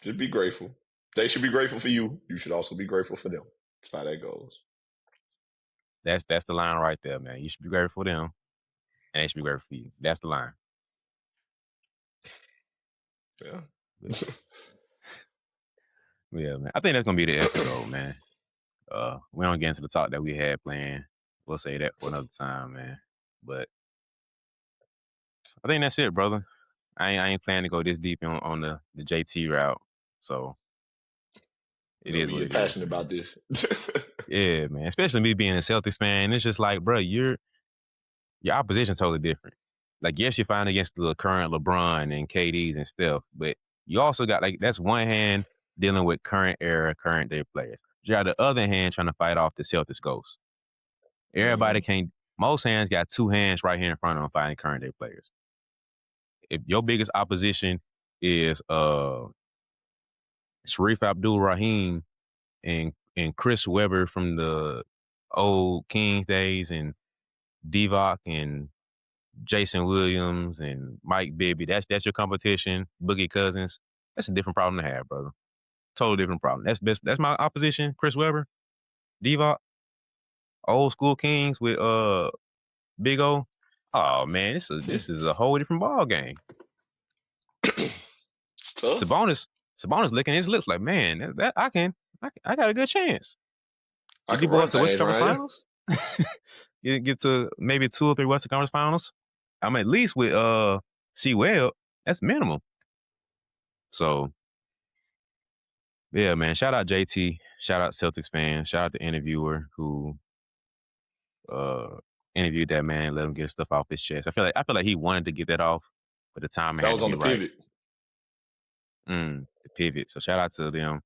Just be grateful. They should be grateful for you. You should also be grateful for them. That's how that goes. That's the line right there, man. You should be grateful for them, and they should be grateful for you. That's the line. Yeah. Yeah, man. I think that's gonna be the episode, man. We don't get into the talk that we had planned. We'll say that for another time, man. But I think that's it, brother. I ain't planning to go this deep on the JT route. So it No, is we what get it is, passionate man. about this. Yeah, man. Especially me being a Celtics fan. It's just like, bro, your opposition totally different. Like, yes, you're fighting against the current LeBron and KDs and stuff, but you also got like that's one hand dealing with current era, current day players. You got the other hand trying to fight off the Celtics ghosts. Everybody Mm-hmm. can't. Most hands got two hands right here in front of them fighting current day players. If your biggest opposition is Sharif Abdul Rahim and Chris Webber from the old Kings days and Divock and Jason Williams and Mike Bibby, that's your competition. Boogie Cousins, that's a different problem to have, brother. Totally different problem. That's my opposition. Chris Webber, Divock, old school Kings with Big O. Oh man, this is a whole different ball game. It's tough. Sabonis licking his lips like, man, that I got a good chance. I Get you can run boys to Western things Conference around you. Finals. Get to maybe 2 or 3 Western Conference Finals. I'm at least with C Webb. That's minimum. So yeah, man. Shout out JT. Shout out Celtics fans. Shout out the interviewer who interviewed that man, let him get stuff off his chest. I feel like he wanted to get that off, but the time That had was to on be the right. pivot. The pivot. So shout out to them.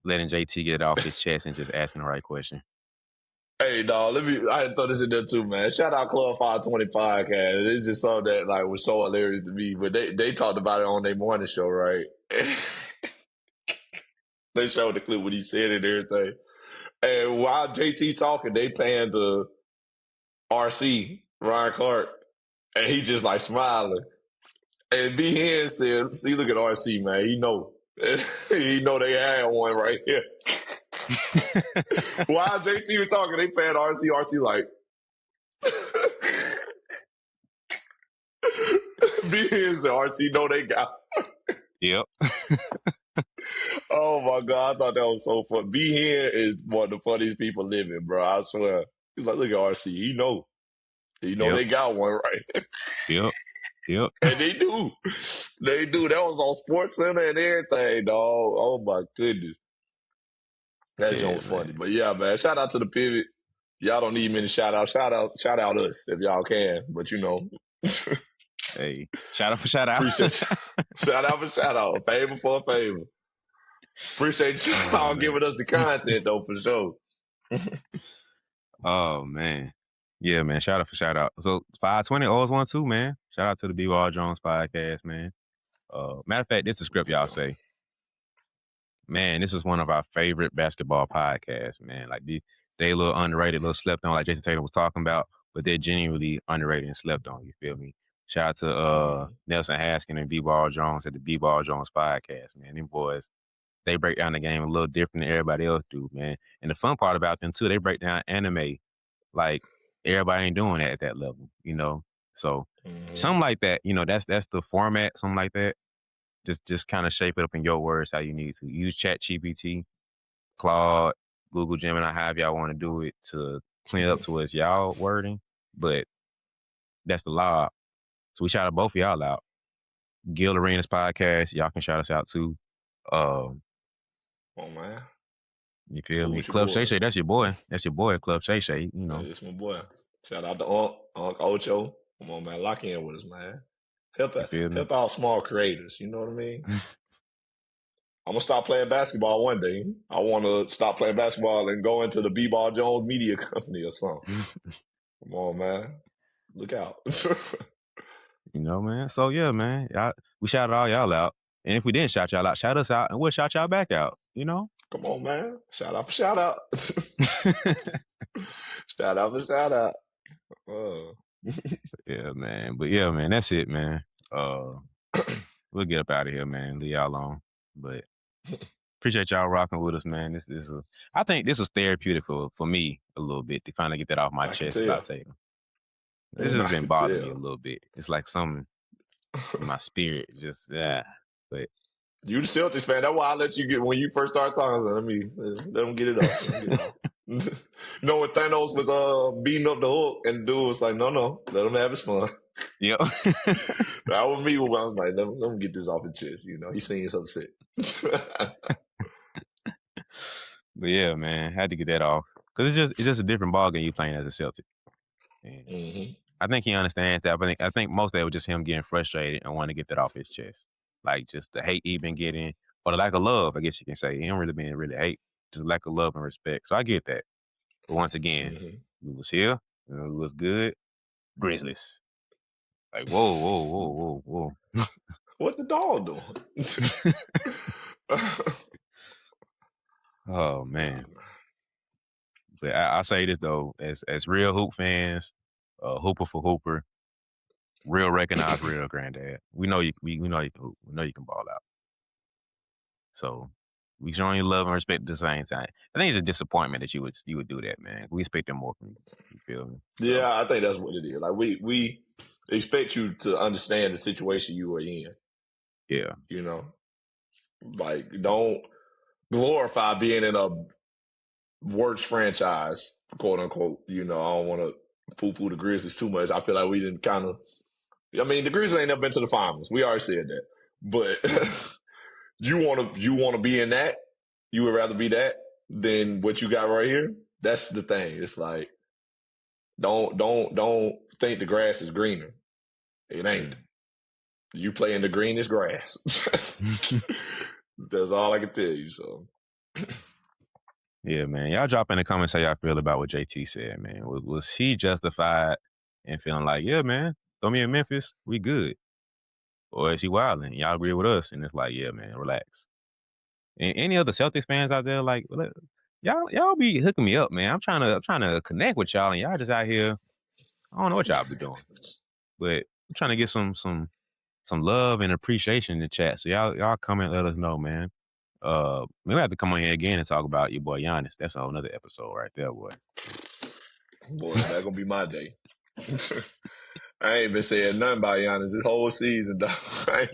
Letting JT get it off his chest and just asking the right question. Hey, dog, I had to throw this in there too, man. Shout out Club 520 Podcast. It's just something that like was so hilarious to me. But they talked about it on their morning show, right? They showed the clip what he said and everything. And while JT talking, they pan to RC, Ryan Clark, and he just like smiling. And B Hen said, see, look at RC, man. He know. He know they had one right here. While JT was talking, they panned RC. RC like, B Hen said, RC know they got. Yep. Oh my God, I thought that was so fun. B Hen is one of the funniest people living, bro. I swear. He's like, look at RC. He know. He know they got one right. Yep. And they do. They do. That was on Sports Center and everything, dog. Oh my goodness. That joke was funny. But yeah, man. Shout out to the pivot. Y'all don't need many shout outs. Shout out us if y'all can. But you know. Hey, shout out for shout out. Appreciate you. Shout out for shout out. A favor for a favor. Appreciate y'all giving us the content though, for sure. Oh man. Yeah, man. Shout out for shout out. So 520 always 1 2, man. Shout out to the BeBall Jones podcast, man. Matter of fact, this is the script y'all say. Man, this is one of our favorite basketball podcasts, man. Like they a little underrated, a little slept on, like Jayson Tatum was talking about, but they're genuinely underrated and slept on. You feel me? Shout out to Nelson Haskin and BeBall Jones at the BeBall Jones podcast, man. Them boys, they break down the game a little different than everybody else do, man. And the fun part about them too, they break down anime like everybody ain't doing that at that level, you know. So something like that, you know, that's the format, something like that. Just kind of shape it up in your words how you need to. Use ChatGPT, Claude, Google Gemini, however y'all want to do it to clean it up towards y'all wording. But that's the law. So we shout out both of y'all out. Gil Arenas podcast, y'all can shout us out too. Oh man. You feel me? Club Shay Shay, that's your boy. That's your boy, Club Shay Shay. You know. That's my boy. Shout out to Unc Ocho. Come on, man. Lock in with us, man. Help out small creators. You know what I mean? I'm gonna stop playing basketball one day. I want to stop playing basketball and go into the BeBall Jones Media Company or something. Come on, man. Look out. You know, man. So yeah, man. We shouted all y'all out. And if we didn't shout y'all out, shout us out and we'll shout y'all back out, you know? Come on, man. Shout out for shout out. Shout out for shout out. Yeah, man. But yeah, man, that's it, man. We'll get up out of here, man. Leave y'all alone. But appreciate y'all rocking with us, man. I think this was therapeutic for me a little bit to finally get that off my I can chest tell. about Tatum. This And has I been can bothering me a tell. little bit. It's like something in my spirit, just But You the Celtics fan. That's why I let you get when you first started talking. I said, let them get it off. Let them get it off. You know when Thanos was beating up the Hulk and the dude was like, no, let him have his fun. yep. That was me when I was like, let him get this off his chest. You know, he seems upset. But yeah, man, had to get that off because it's just a different ball game you playing as a Celtic. And Mm-hmm. I think he understands that. But I think most of that was just him getting frustrated and wanting to get that off his chest, like just the hate he been getting or the lack of love. I guess you can say he ain't really been really hate, just lack of love and respect. So I get that. But once again, we was here. It was good. Grizzlies. Like whoa. What the dog doing? Oh man. But I say this though, as real hoop fans, hooper for hooper, real recognized real granddad. We know we know you can hoop. We know you can ball out. So we showing you love and respect at the same time. I think it's a disappointment that you would do that, man. We expect more from you. You feel me? So Yeah, I think that's what it is. Like we expect you to understand the situation you are in. yeah. You know, like don't glorify being in a worst franchise, quote unquote. You know, I don't want to poo-poo the Grizzlies too much. I feel like we didn't kind of. I mean, the Grizzlies ain't never been to the finals. We already said that, but you want to be in that. You would rather be that than what you got right here. That's the thing. It's like don't think the grass is greener. It ain't. You play in the greenest grass. That's all I can tell you. So. Yeah, man. Y'all drop in the comments how y'all feel about what JT said, man. Was he justified in feeling like, yeah, man, throw me in Memphis, we good? Or is he wilding? Y'all agree with us? And it's like, yeah, man, relax. And any other Celtics fans out there, like, y'all be hooking me up, man. I'm trying to connect with y'all, and y'all just out here. I don't know what y'all be doing, but I'm trying to get some love and appreciation in the chat. So y'all comment, let us know, man. We have to come on here again and talk about your boy Giannis. That's a whole nother episode right there, boy. Boy, that's gonna be my day. I ain't been saying nothing about Giannis this whole season, dog. I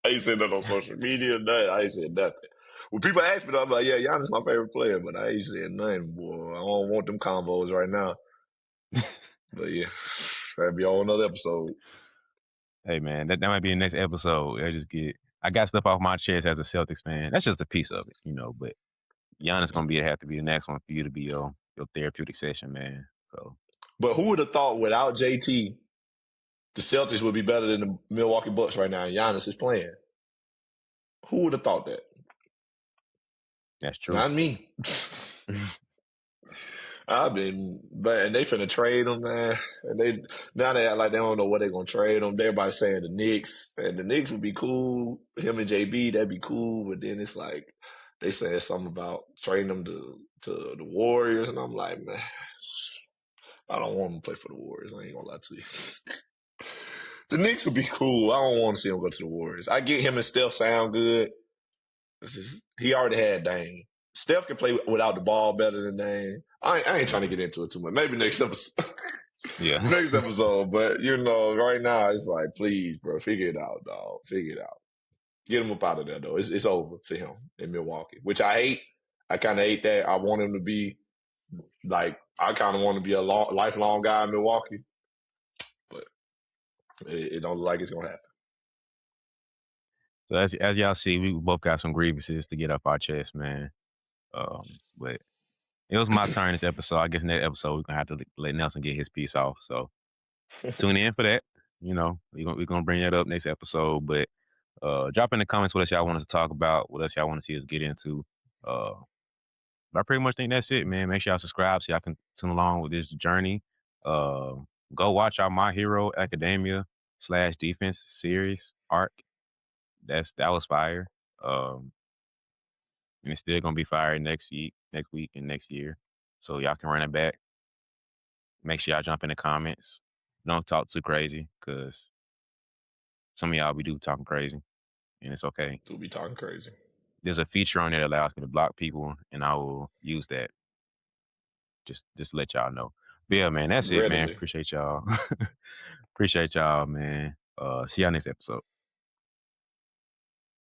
ain't said nothing on social media, nothing. I ain't said nothing. When people ask me, though, I'm like, yeah, Giannis my favorite player, but I ain't saying nothing, boy. I don't want them combos right now. But yeah, that'll be on another episode. Hey, man, that might be the next episode. I got stuff off my chest as a Celtics fan. That's just a piece of it, you know. But Giannis gonna have to be the next one for you to be your therapeutic session, man. So, but who would have thought without JT, the Celtics would be better than the Milwaukee Bucks right now? And Giannis is playing. Who would have thought that? that's true. Not me. And they finna trade them, man. And they act like they don't know what they're gonna trade them. Everybody saying the Knicks, and the Knicks would be cool. Him and JB, that'd be cool. But then it's like they said something about trading them to the Warriors, and I'm like, man, I don't want them to play for the Warriors. I ain't gonna lie to you. The Knicks would be cool. I don't want to see him go to the Warriors. I get him and Steph sound good. He already had Dame. Steph can play without the ball better than Dame. I ain't trying to get into it too much. Maybe next episode. Yeah. Next episode. But, right now, it's like, please, bro, figure it out, dog. Figure it out. Get him up out of there, though. It's over for him in Milwaukee, which I hate. I kind of hate that. I want him to be, I kind of want to be a lifelong guy in Milwaukee. But it don't look like it's going to happen. So as y'all see, we both got some grievances to get off our chest, man. But it was my turn this episode. I guess next episode we're gonna have to let Nelson get his piece off. So tune in for that. You know, we're gonna bring that up next episode. But drop in the comments what else y'all want us to talk about, what else y'all want to see us get into. But I pretty much think that's it, man. Make sure y'all subscribe so y'all can tune along with this journey. Go watch our My Hero Academia slash defense series arc. That was fire. Um, and it's still gonna be fire next week, and next year. So y'all can run it back. Make sure y'all jump in the comments. Don't talk too crazy, cause some of y'all be do talking crazy, and it's okay. We'll be talking crazy. There's a feature on there that allows me to block people, and I will use that. Just to let y'all know. But yeah, man, that's it, man. Readily. Appreciate y'all. Appreciate y'all, man. See y'all next episode.